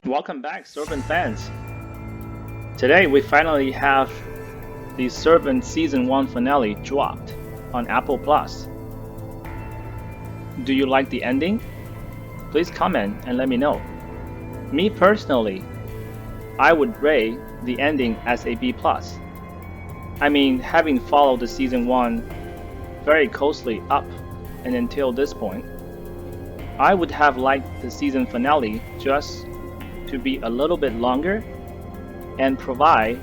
Welcome back, Servant fans. Today we finally have the Servant Season 1 finale dropped on Apple Plus. Do you like the ending? Please comment and let me know. Me personally, I would rate the ending as a B+. I mean, having followed the Season 1 very closely up and until this point, I would have liked the season finale just to be a little bit longer and provide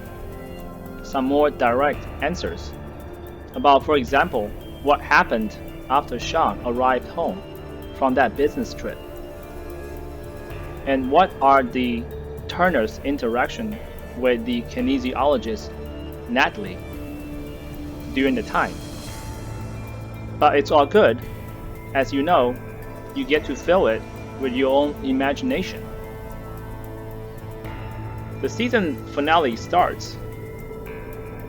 some more direct answers about, for example, what happened after Sean arrived home from that business trip, and what are the Turner's interaction with the kinesiologist Natalie during the time. But it's all good, as you know, you get to fill it with your own imagination. The season finale starts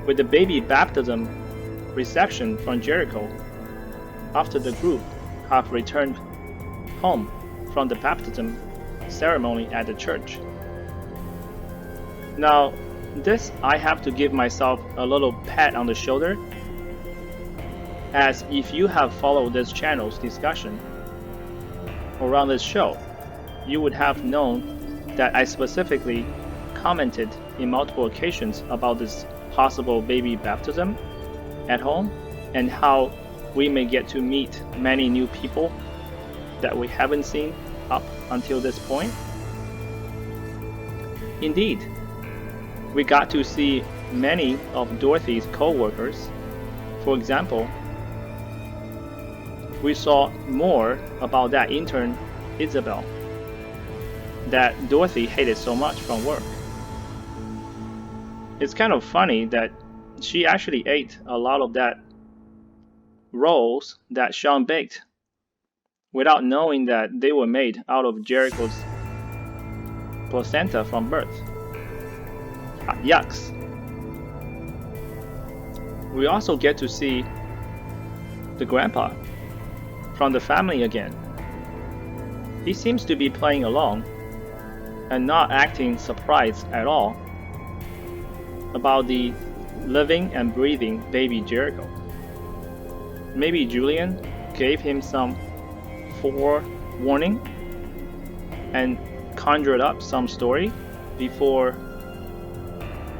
with the baby baptism reception from Jericho after the group have returned home from the baptism ceremony at the church. Now, this I have to give myself a little pat on the shoulder, as if you have followed this channel's discussion around this show, you would have known that I specifically commented in multiple occasions about this possible baby baptism at home and how we may get to meet many new people that we haven't seen up until this point. Indeed, we got to see many of Dorothy's co-workers. For example, we saw more about that intern, Isabel, that Dorothy hated so much from work. It's kind of funny that she actually ate a lot of that rolls that Sean baked without knowing that they were made out of Jericho's placenta from birth. Yucks. We also get to see the grandpa from the family again. He seems to be playing along and not acting surprised at all about the living and breathing baby Jericho. Maybe Julian gave him some forewarning and conjured up some story before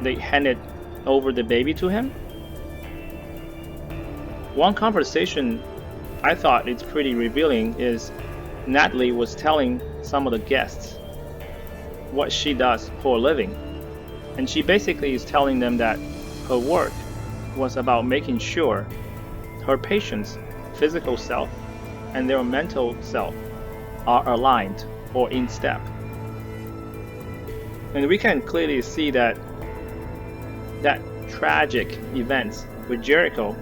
they handed over the baby to him. One conversation I thought it's pretty revealing is Natalie was telling some of the guests what she does for a living. And she basically is telling them that her work was about making sure her patients' physical self and their mental self are aligned or in step. And we can clearly see that tragic events with Jericho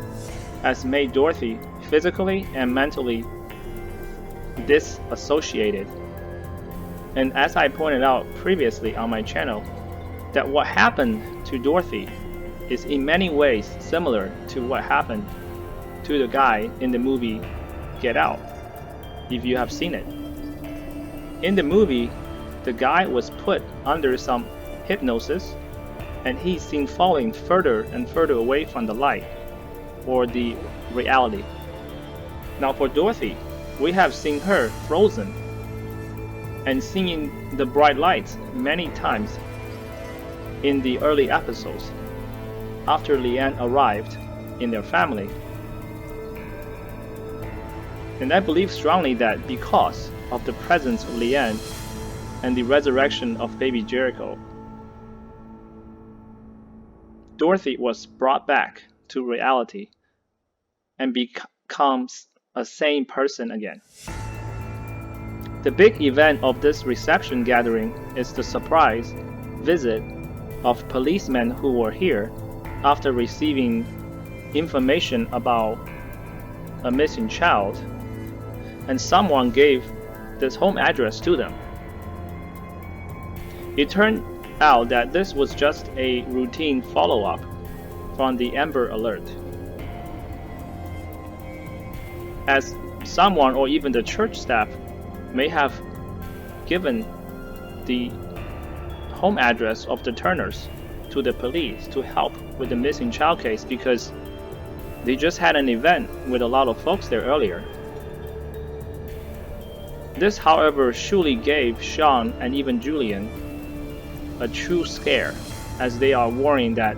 has made Dorothy physically and mentally disassociated. And as I pointed out previously on my channel, that what happened to Dorothy is in many ways similar to what happened to the guy in the movie Get Out, if you have seen it. In the movie, the guy was put under some hypnosis and he's seen falling further and further away from the light or the reality. Now for Dorothy, we have seen her frozen and seeing the bright lights many times in the early episodes after Leanne arrived in their family. And I believe strongly that because of the presence of Leanne and the resurrection of baby Jericho, Dorothy was brought back to reality and becomes a sane person again. The big event of this reception gathering is the surprise visit of policemen who were here after receiving information about a missing child, and someone gave this home address to them. It turned out that this was just a routine follow-up from the Amber Alert, as someone or even the church staff may have given the home address of the Turners to the police to help with the missing child case because they just had an event with a lot of folks there earlier. This, however, surely gave Sean and even Julian a true scare, as they are worrying that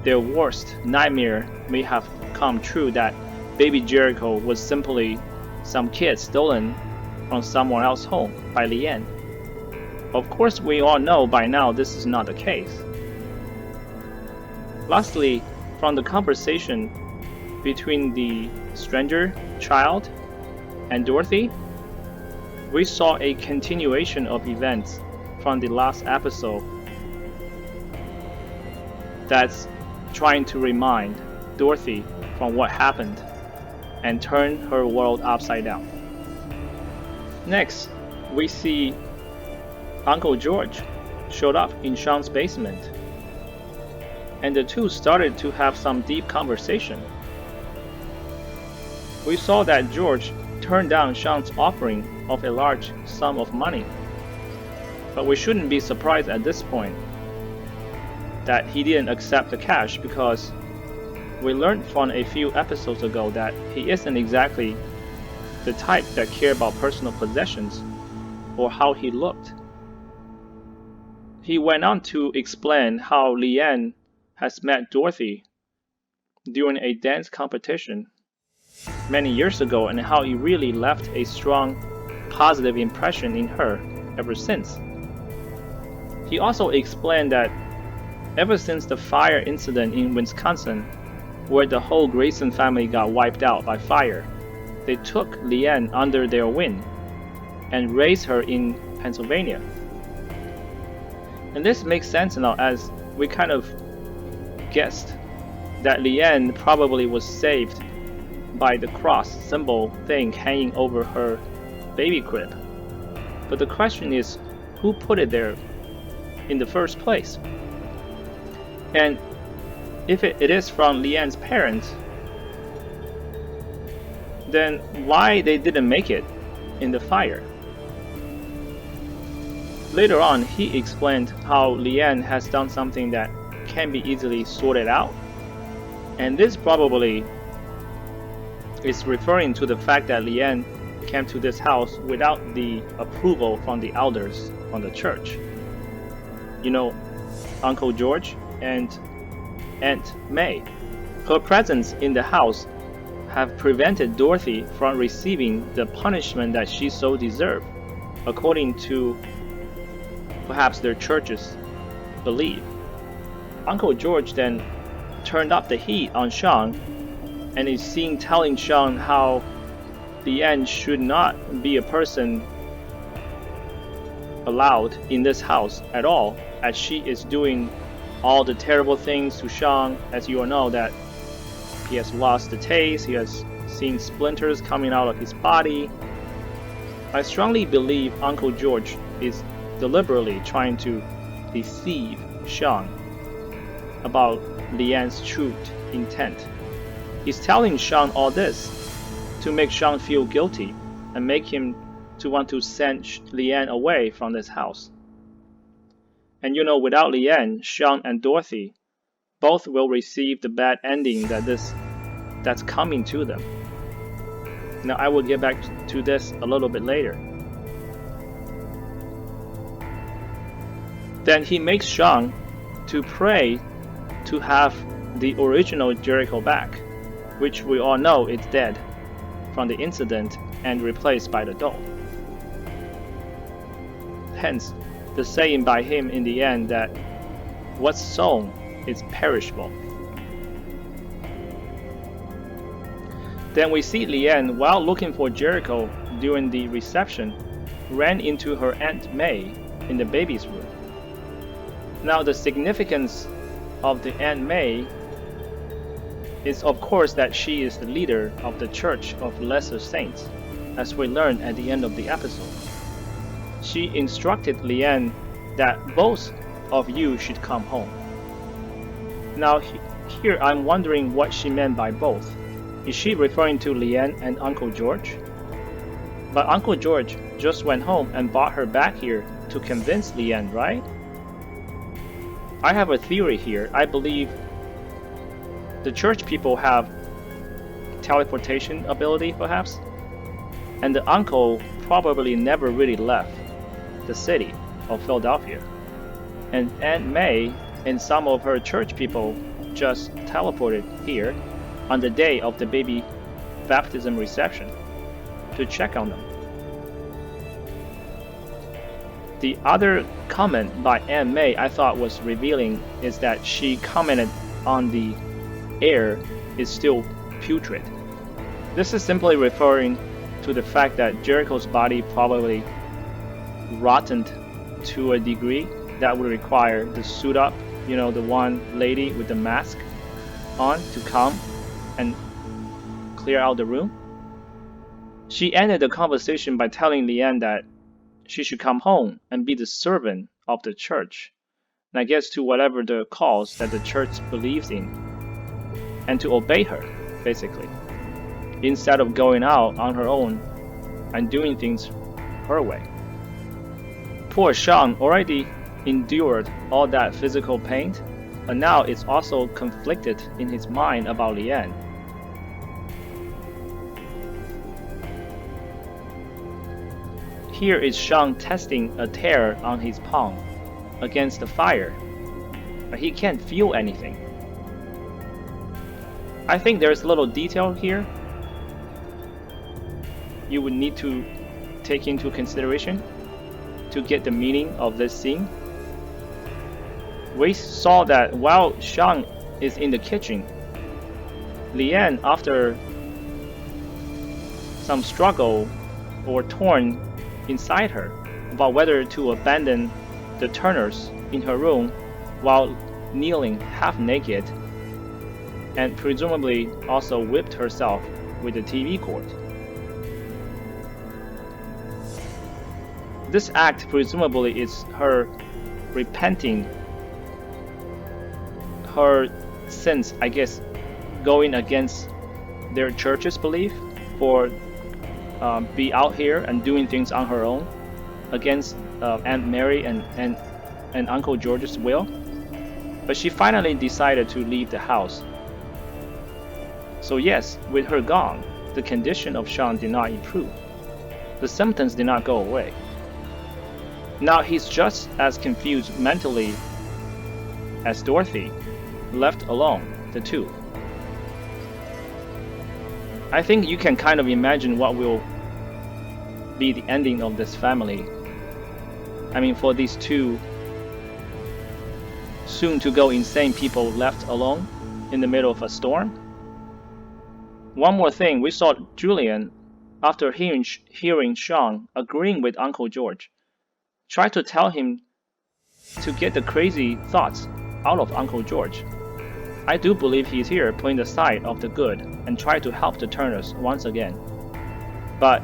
their worst nightmare may have come true, that baby Jericho was simply some kid stolen from someone else's home by Leanne. Of course, we all know by now this is not the case. Lastly, from the conversation between the stranger child and Dorothy, we saw a continuation of events from the last episode that's trying to remind Dorothy from what happened and turn her world upside down. Next, we see Uncle George showed up in Sean's basement, and the two started to have some deep conversation. We saw that George turned down Sean's offering of a large sum of money, but we shouldn't be surprised at this point that he didn't accept the cash, because we learned from a few episodes ago that he isn't exactly the type that cared about personal possessions or how he looked. He went on to explain how Leanne has met Dorothy during a dance competition many years ago and how he really left a strong positive impression in her ever since. He also explained that ever since the fire incident in Wisconsin, where the whole Grayson family got wiped out by fire, they took Leanne under their wing and raised her in Pennsylvania. And this makes sense now, as we kind of guessed that Leanne probably was saved by the cross symbol thing hanging over her baby crib. But the question is, who put it there in the first place? And if it is from Leanne's parents, then why they didn't make it in the fire? Later on, he explained how Leanne has done something that can be easily sorted out, and this probably is referring to the fact that Leanne came to this house without the approval from the elders from the church. You know, Uncle George and Aunt May. Her presence in the house have prevented Dorothy from receiving the punishment that she so deserved, according to perhaps their church's belief. Uncle George then turned up the heat on Sean and is seen telling Sean how Leanne should not be a person allowed in this house at all, as she is doing all the terrible things to Sean. As you all know, that he has lost the taste, he has seen splinters coming out of his body. I strongly believe Uncle George is deliberately trying to deceive Sean about Leanne's true intent. He's telling Sean all this to make Sean feel guilty and make him to want to send Leanne away from this house. And you know, without Leanne, Sean and Dorothy both will receive the bad ending that's coming to them. Now, I will get back to this a little bit later. Then he makes Sean to pray to have the original Jericho back, which we all know is dead from the incident and replaced by the doll. Hence, the saying by him in the end that what's sown is perishable. Then we see Leanne, while looking for Jericho during the reception, ran into her Aunt May in the baby's room. Now, the significance of the Aunt May is, of course, that she is the leader of the Church of Lesser Saints, as we learn at the end of the episode. She instructed Leanne that both of you should come home. Now, here I'm wondering what she meant by both. Is she referring to Leanne and Uncle George? But Uncle George just went home and brought her back here to convince Leanne, right? I have a theory here. I believe the church people have teleportation ability, perhaps, and the uncle probably never really left the city of Philadelphia. And Aunt May and some of her church people just teleported here on the day of the baby baptism reception to check on them. The other comment by Aunt May I thought was revealing is that she commented on the air is still putrid. This is simply referring to the fact that Jericho's body probably rotted to a degree that would require the suit up, the one lady with the mask on to come and clear out the room. She ended the conversation by telling Leanne that she should come home and be the servant of the church, and I guess to whatever the cause that the church believes in, and to obey her, basically, instead of going out on her own and doing things her way. Poor Sean already endured all that physical pain, and now it's also conflicted in his mind about Leanne. Here is Sean testing a tear on his palm against the fire, but he can't feel anything. I think there's a little detail here you would need to take into consideration to get the meaning of this scene. We saw that while Sean is in the kitchen, Leanne, after some struggle or torn inside her about whether to abandon the Turners in her room while kneeling half naked, and presumably also whipped herself with the TV cord. This act presumably is her repenting her sins, I guess, going against their church's belief for be out here and doing things on her own against Aunt Mary and Uncle George's will. But she finally decided to leave the house. So yes, with her gone, the condition of Sean did not improve. The symptoms did not go away. Now he's just as confused mentally as Dorothy, left alone, the two. I think you can kind of imagine what will be the ending of this family. I mean, for these two soon to go insane people left alone in the middle of a storm. One more thing, we saw Julian, after hearing Sean agreeing with Uncle George, try to tell him to get the crazy thoughts out of Uncle George. I do believe he's here playing the side of the good and try to help the Turners once again. But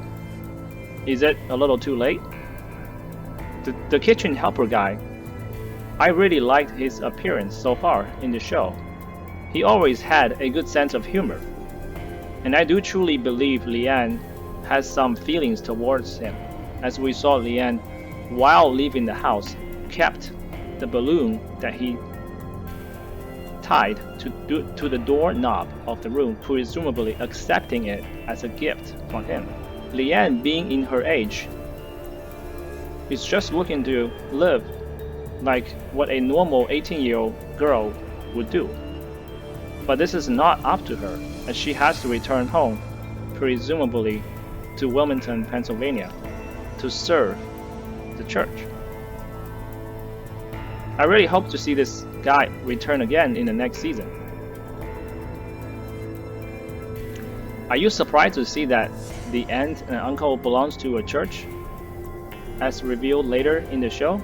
is it a little too late? The kitchen helper guy, I really liked his appearance so far in the show. He always had a good sense of humor. And I do truly believe Leanne has some feelings towards him, as we saw Leanne, while leaving the house, kept the balloon that he tied to the doorknob of the room, presumably accepting it as a gift from him. Leanne, being in her age, is just looking to live like what a normal 18-year-old girl would do. But this is not up to her, as she has to return home, presumably to Wilmington, Pennsylvania, to serve the church. I really hope to see this guy return again in the next season. Are you surprised to see that the aunt and uncle belongs to a church, as revealed later in the show?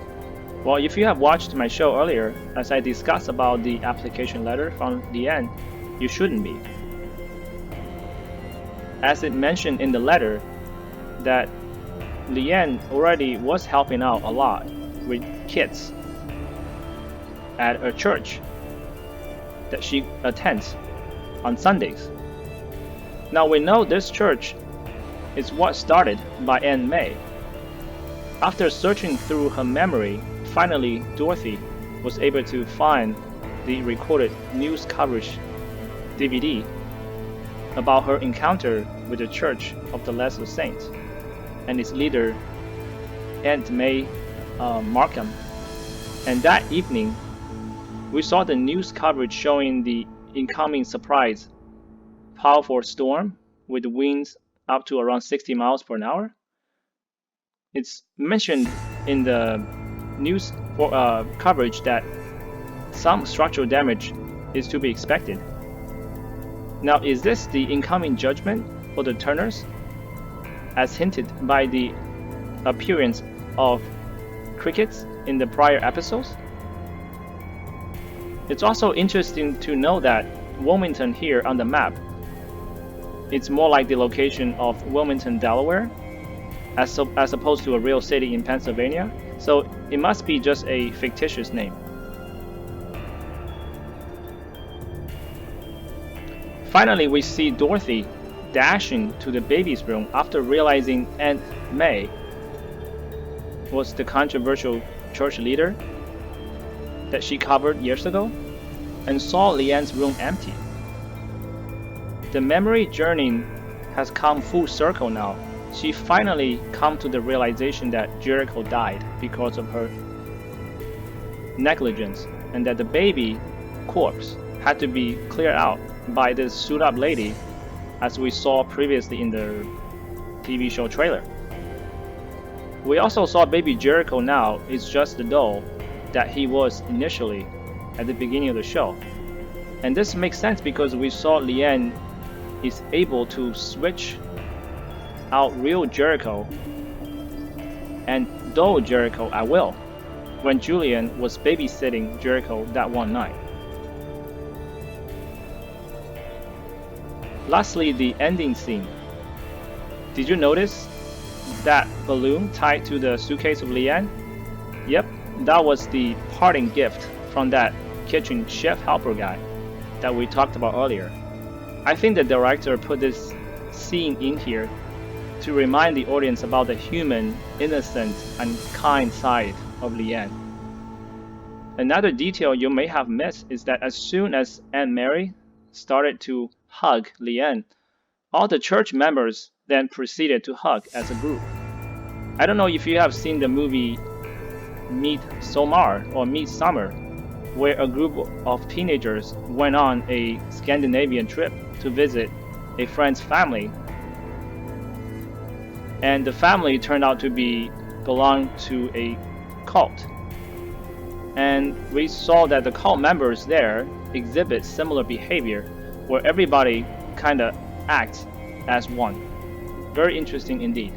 Well, if you have watched my show earlier, as I discussed about the application letter from Leanne, you shouldn't be. As it mentioned in the letter, that Leanne already was helping out a lot with kids at a church that she attends on Sundays. Now we know this church is what started by Aunt May. After searching through her memory, finally Dorothy was able to find the recorded news coverage DVD about her encounter with the Church of the Lesser Saints and its leader, Aunt May Markham. And that evening, we saw the news coverage showing the incoming surprise powerful storm with winds up to around 60 miles per hour. It's mentioned in the news coverage that some structural damage is to be expected. Now, is this the incoming judgment for the Turners, as hinted by the appearance of crickets in the prior episodes? It's also interesting to know that Wilmington here on the map, it's more like the location of Wilmington, Delaware, as opposed to a real city in Pennsylvania, so it must be just a fictitious name. Finally, we see Dorothy dashing to the baby's room after realizing Aunt May was the controversial church leader that she covered years ago, and saw Leanne's room empty. The memory journey has come full circle now. She finally come to the realization that Jericho died because of her negligence, and that the baby corpse had to be cleared out by this suit-up lady, as we saw previously in the TV show trailer. We also saw baby Jericho now is just the doll that he was initially at the beginning of the show. And this makes sense because we saw Leanne is able to switch out real Jericho and doll Jericho at will when Julian was babysitting Jericho that one night. Lastly, the ending scene. Did you notice that balloon tied to the suitcase of Leanne? Yep, that was the parting gift from that kitchen chef helper guy that we talked about earlier. I think the director put this scene in here to remind the audience about the human, innocent, and kind side of Leanne. Another detail you may have missed is that as soon as Aunt Mary started to hug Leanne, all the church members then proceeded to hug as a group. I don't know if you have seen the movie Midsommar or Midsummer, where a group of teenagers went on a Scandinavian trip to visit a friend's family, and the family turned out to belong to a cult. And we saw that the cult members there exhibit similar behavior, where everybody kind of acts as one. Very interesting indeed.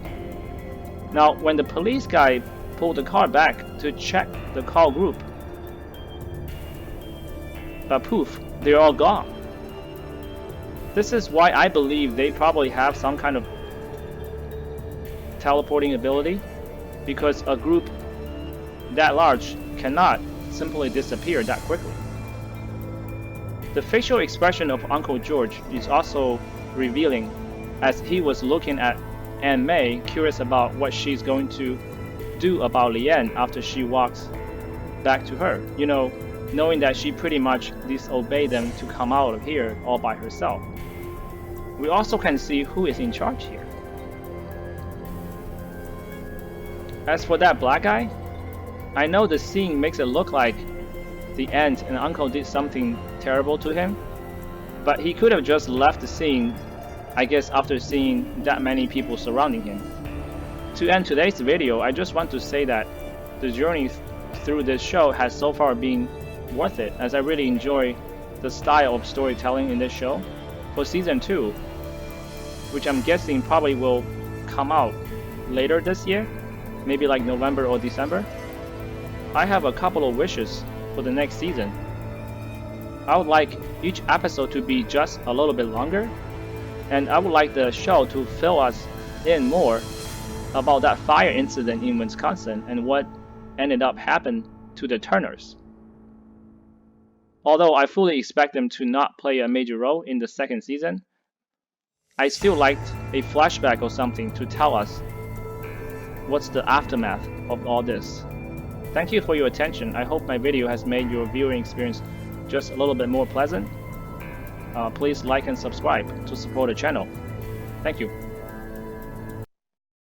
Now, when the police guy pulled the car back to check the cult group, but poof, they're all gone. This is why I believe they probably have some kind of teleporting ability, because a group that large cannot simply disappear that quickly. The facial expression of Uncle George is also revealing, as he was looking at Aunt May, curious about what she's going to do about Leanne after she walks back to her. You know, knowing that she pretty much disobeyed them to come out of here all by herself. We also can see who is in charge here. As for that black guy, I know the scene makes it look like the aunt and uncle did something terrible to him, but he could have just left the scene, I guess, after seeing that many people surrounding him. To end today's video, I just want to say that the journey through this show has so far been worth it, as I really enjoy the style of storytelling in this show. For season 2, which I'm guessing probably will come out later this year, maybe like November or December, I have a couple of wishes for the next season. I would like each episode to be just a little bit longer, and I would like the show to fill us in more about that fire incident in Wisconsin and what ended up happening to the Turners. Although I fully expect them to not play a major role in the second season, I still liked a flashback or something to tell us what's the aftermath of all this. Thank you for your attention. I hope my video has made your viewing experience just a little bit more pleasant. Please like and subscribe to support the channel. Thank you.